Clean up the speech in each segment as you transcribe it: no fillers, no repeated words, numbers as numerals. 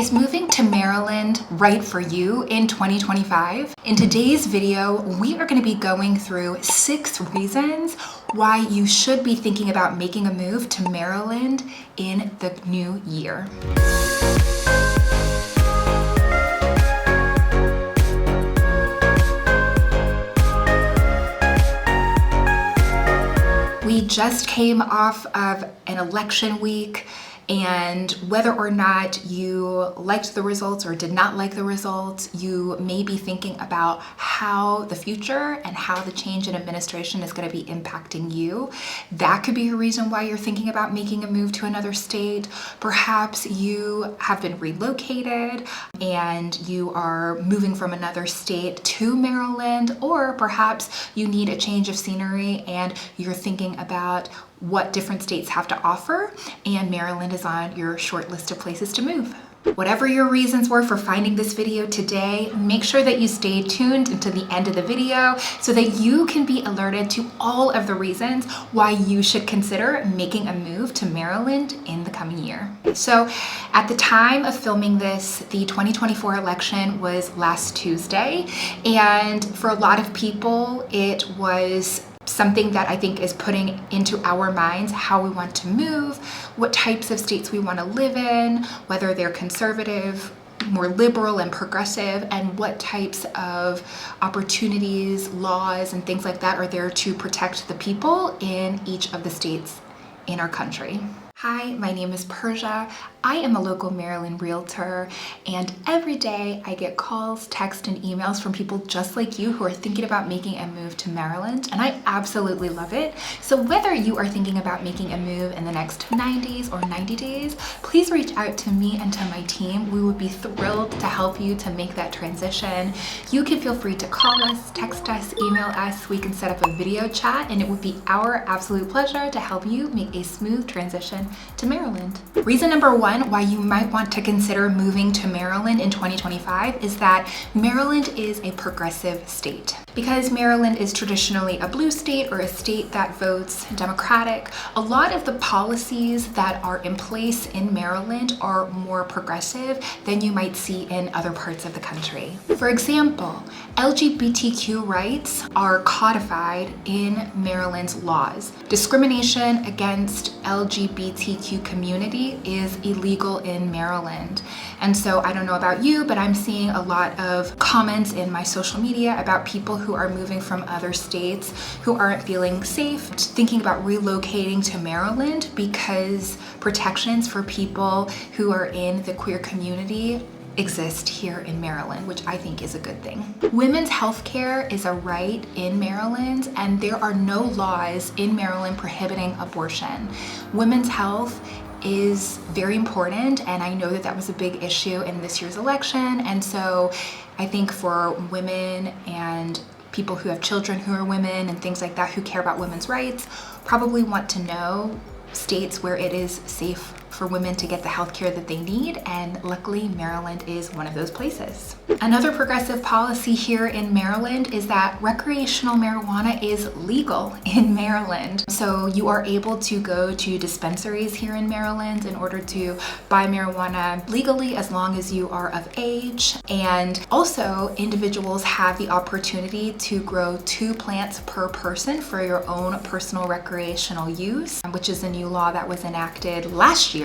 Is moving to Maryland right for you in 2025? In today's video, we are going to be going through 6 reasons why you should be thinking about making a move to Maryland in the new year. We just came off of an election week, and whether or not you liked the results or did not like the results, you may be thinking about how the future and how the change in administration is going to be impacting you. That could be a reason why you're thinking about making a move to another state. Perhaps you have been relocated and you are moving from another state to Maryland, or perhaps you need a change of scenery and you're thinking about what different states have to offer, and Maryland is on your short list of places to move. Whatever your reasons were for finding this video today, make sure that you stay tuned until the end of the video so that you can be alerted to all of the reasons why you should consider making a move to Maryland in the coming year. So at the time of filming this, the 2024 election was last Tuesday, and for a lot of people, it was something that I think is putting into our minds how we want to move, what types of states we want to live in, whether they're conservative, more liberal and progressive, and what types of opportunities, laws, and things like that are there to protect the people in each of the states in our country. Hi, my name is Persia. I am a local Maryland realtor, and every day I get calls, texts, and emails from people just like you who are thinking about making a move to Maryland, and I absolutely love it. So whether you are thinking about making a move in the next 9 days or 90 days, please reach out to me and to my team. We would be thrilled to help you to make that transition. You can feel free to call us, text us, email us. We can set up a video chat, and it would be our absolute pleasure to help you make a smooth transition to Maryland. Reason number 1 why you might want to consider moving to Maryland in 2025 is that Maryland is a progressive state. Because Maryland is traditionally a blue state or a state that votes Democratic, a lot of the policies that are in place in Maryland are more progressive than you might see in other parts of the country. For example, LGBTQ rights are codified in Maryland's laws. Discrimination against LGBTQ community is illegal in Maryland. And so I don't know about you, but I'm seeing a lot of comments in my social media about people who are moving from other states who aren't feeling safe, thinking about relocating to Maryland because protections for people who are in the queer community exist here in Maryland, which I think is a good thing. Women's health care is a right in Maryland, and there are no laws in Maryland prohibiting abortion. Women's health is very important, and I know that that was a big issue in this year's election, and so I think for women and people who have children who are women and things like that who care about women's rights probably want to know states where it is safe for women to get the health care that they need, and luckily Maryland is one of those places. Another progressive policy here in Maryland is that recreational marijuana is legal in Maryland. So you are able to go to dispensaries here in Maryland in order to buy marijuana legally as long as you are of age. And also individuals have the opportunity to grow 2 plants per person for your own personal recreational use, which is a new law that was enacted last year.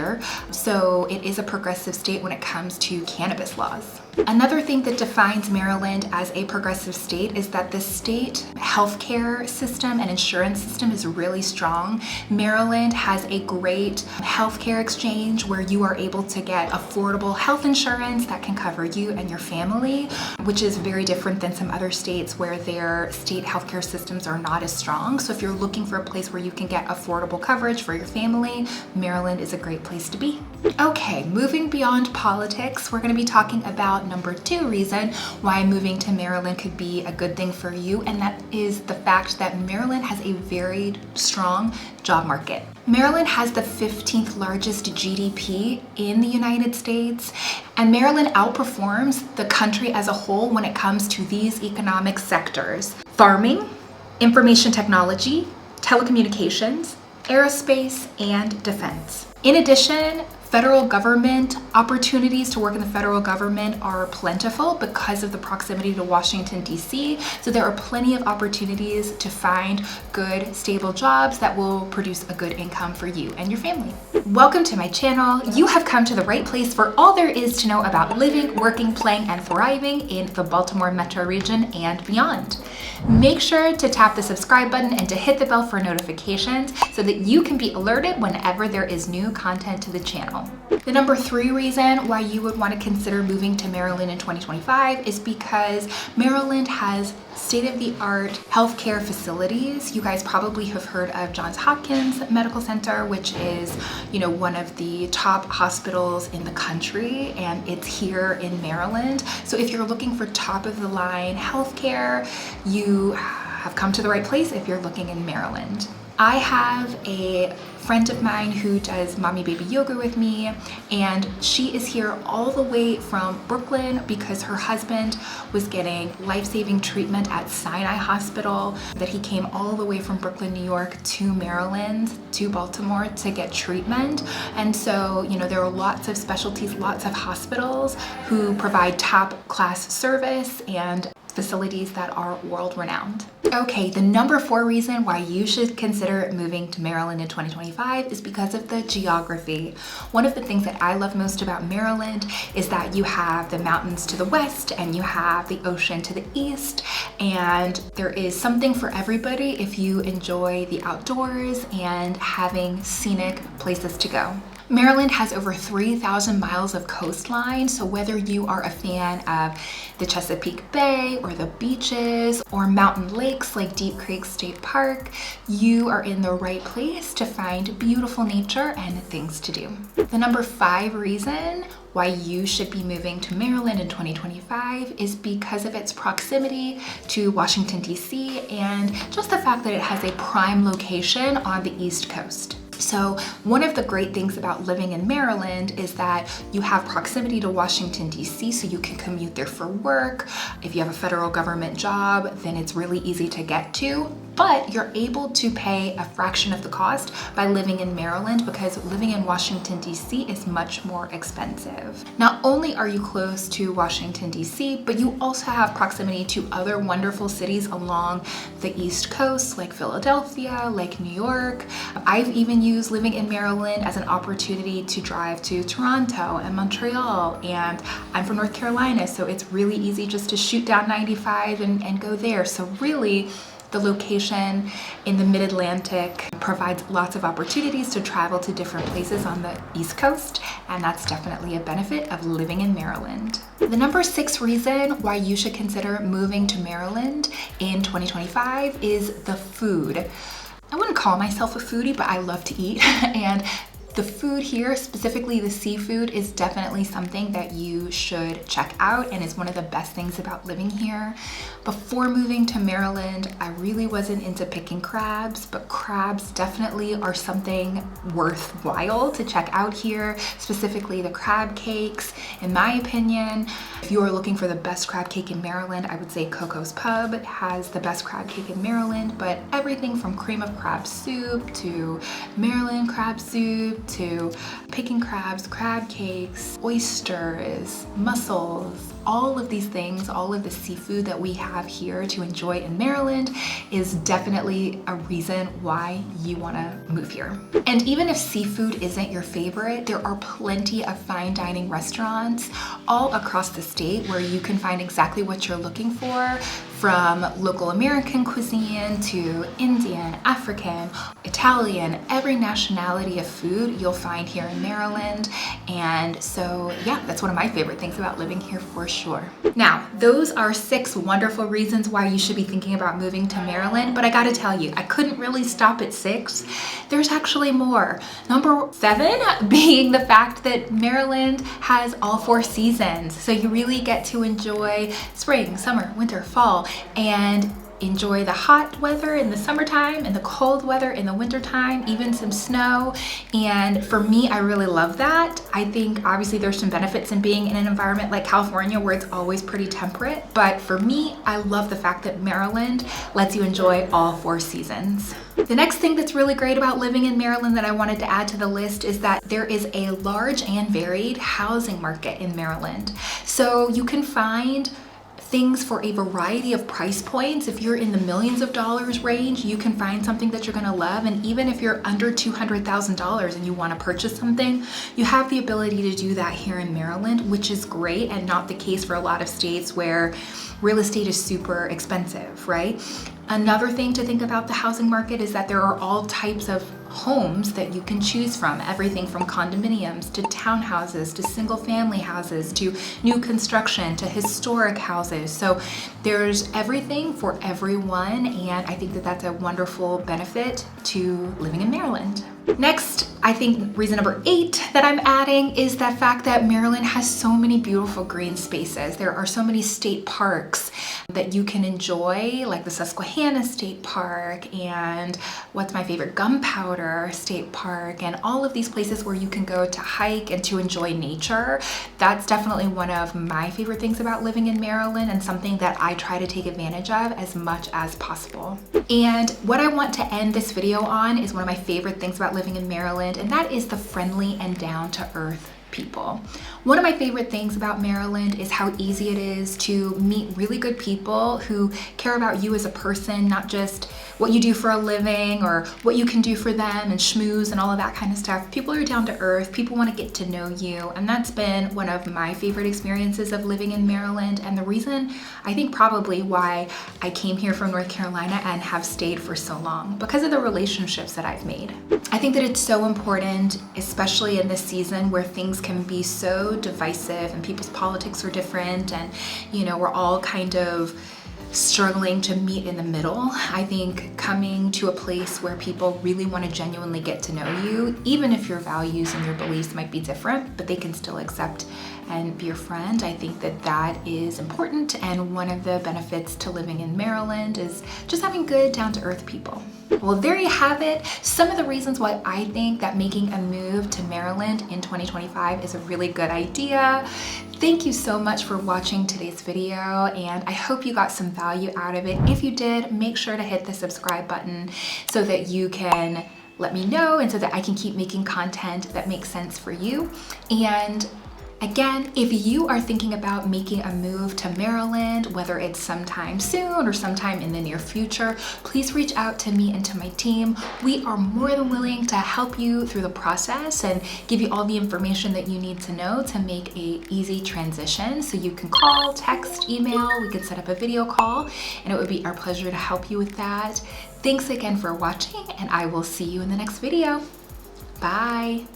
So it is a progressive state when it comes to cannabis laws. Another thing that defines Maryland as a progressive state is that the state healthcare system and insurance system is really strong. Maryland has a great healthcare exchange where you are able to get affordable health insurance that can cover you and your family, which is very different than some other states where their state healthcare systems are not as strong. So if you're looking for a place where you can get affordable coverage for your family, Maryland is a great place to be. Okay, moving beyond politics, we're going to be talking about number 2 reason why moving to Maryland could be a good thing for you, and that is the fact that Maryland has a very strong job market. Maryland has the 15th largest GDP in the United States, and Maryland outperforms the country as a whole when it comes to these economic sectors: farming, information technology, telecommunications, aerospace, and defense. In addition, Federal government opportunities to work in the federal government are plentiful because of the proximity to Washington, D.C. So there are plenty of opportunities to find good, stable jobs that will produce a good income for you and your family. Welcome to my channel. You have come to the right place for all there is to know about living, working, playing, and thriving in the Baltimore metro region and beyond. Make sure to tap the subscribe button and to hit the bell for notifications so that you can be alerted whenever there is new content to the channel. The number 3 reason why you would want to consider moving to Maryland in 2025 is because Maryland has state-of-the-art healthcare facilities. You guys probably have heard of Johns Hopkins Medical Center, which is, one of the top hospitals in the country, and it's here in Maryland. So if you're looking for top-of-the-line healthcare, you have come to the right place if you're looking in Maryland. I have a friend of mine who does mommy baby yoga with me, and she is here all the way from Brooklyn because her husband was getting life-saving treatment at Sinai Hospital, that he came all the way from Brooklyn, New York to Maryland, to Baltimore to get treatment. And so, there are lots of specialties, lots of hospitals who provide top class service and facilities that are world-renowned. Okay, the number 4 reason why you should consider moving to Maryland in 2025 is because of the geography. One of the things that I love most about Maryland is that you have the mountains to the west and you have the ocean to the east, and there is something for everybody if you enjoy the outdoors and having scenic places to go. Maryland has over 3,000 miles of coastline, so whether you are a fan of the Chesapeake Bay or the beaches or mountain lakes like Deep Creek State Park, you are in the right place to find beautiful nature and things to do. The number 5 reason why you should be moving to Maryland in 2025 is because of its proximity to Washington, D.C. and just the fact that it has a prime location on the East Coast. So one of the great things about living in Maryland is that you have proximity to Washington, D.C., so you can commute there for work. If you have a federal government job, then it's really easy to get to. But you're able to pay a fraction of the cost by living in Maryland because living in Washington, D.C. is much more expensive. Not only are you close to Washington, D.C., but you also have proximity to other wonderful cities along the East Coast, like Philadelphia, like New York. I've even used living in Maryland as an opportunity to drive to Toronto and Montreal, and I'm from North Carolina, so it's really easy just to shoot down 95 and go there. So really, the location in the Mid-Atlantic provides lots of opportunities to travel to different places on the East Coast, and that's definitely a benefit of living in Maryland. The number 6 reason why you should consider moving to Maryland in 2025 is the food. I wouldn't call myself a foodie, but I love to eat, and the food here, specifically the seafood, is definitely something that you should check out and is one of the best things about living here. Before moving to Maryland, I really wasn't into picking crabs, but crabs definitely are something worthwhile to check out here, specifically the crab cakes. In my opinion, if you are looking for the best crab cake in Maryland, I would say Coco's Pub has the best crab cake in Maryland, but everything from cream of crab soup to Maryland crab soup to picking crabs, crab cakes, oysters, mussels, all of these things, all of the seafood that we have here to enjoy in Maryland is definitely a reason why you want to move here. And even if seafood isn't your favorite, there are plenty of fine dining restaurants all across the state where you can find exactly what you're looking for, from local American cuisine to Indian, African, Italian, every nationality of food you'll find here in Maryland. And so yeah, that's one of my favorite things about living here for sure. Now, those are 6 wonderful reasons why you should be thinking about moving to Maryland, but I gotta tell you, I couldn't really stop at 6. There's actually more. Number 7 being the fact that Maryland has all 4 seasons. So you really get to enjoy spring, summer, winter, fall, and enjoy the hot weather in the summertime and the cold weather in the wintertime, even some snow. And for me, I really love that. I think obviously there's some benefits in being in an environment like California where it's always pretty temperate. But for me, I love the fact that Maryland lets you enjoy all 4 seasons. The next thing that's really great about living in Maryland that I wanted to add to the list is that there is a large and varied housing market in Maryland. So you can find things for a variety of price points. If you're in the millions of dollars range, you can find something that you're gonna love. And even if you're under $200,000 and you wanna purchase something, you have the ability to do that here in Maryland, which is great and not the case for a lot of states where real estate is super expensive, right? Another thing to think about the housing market is that there are all types of homes that you can choose from. Everything from condominiums to townhouses to single family houses to new construction to historic houses. So there's everything for everyone, and I think that that's a wonderful benefit to living in Maryland. Next, I think reason number 8 that I'm adding is the fact that Maryland has so many beautiful green spaces. There are so many state parks that you can enjoy, like the Susquehanna State Park and what's my favorite, Gunpowder State Park, and all of these places where you can go to hike and to enjoy nature. That's definitely one of my favorite things about living in Maryland and something that I try to take advantage of as much as possible. And what I want to end this video on is one of my favorite things about living in Maryland, and that is the friendly and down-to-earth people. One of my favorite things about Maryland is how easy it is to meet really good people who care about you as a person, not just what you do for a living or what you can do for them and schmooze and all of that kind of stuff. People are down to earth, people want to get to know you, and that's been one of my favorite experiences of living in Maryland, and the reason I think probably why I came here from North Carolina and have stayed for so long, because of the relationships that I've made. I think that it's so important, especially in this season where things can be so divisive and people's politics are different, and you know, we're all kind of struggling to meet in the middle. I think coming to a place where people really want to genuinely get to know you, even if your values and your beliefs might be different, but they can still accept and be your friend. I think that that is important, and one of the benefits to living in Maryland is just having good down-to-earth people. Well, there you have it. Some of the reasons why I think that making a move to Maryland in 2025 is a really good idea. Thank you so much for watching today's video, and I hope you got some value out of it. If you did, make sure to hit the subscribe button so that you can let me know and so that I can keep making content that makes sense for you. And again, if you are thinking about making a move to Maryland, whether it's sometime soon or sometime in the near future, please reach out to me and to my team. We are more than willing to help you through the process and give you all the information that you need to know to make an easy transition. So you can call, text, email, we could set up a video call, and it would be our pleasure to help you with that. Thanks again for watching, and I will see you in the next video. Bye.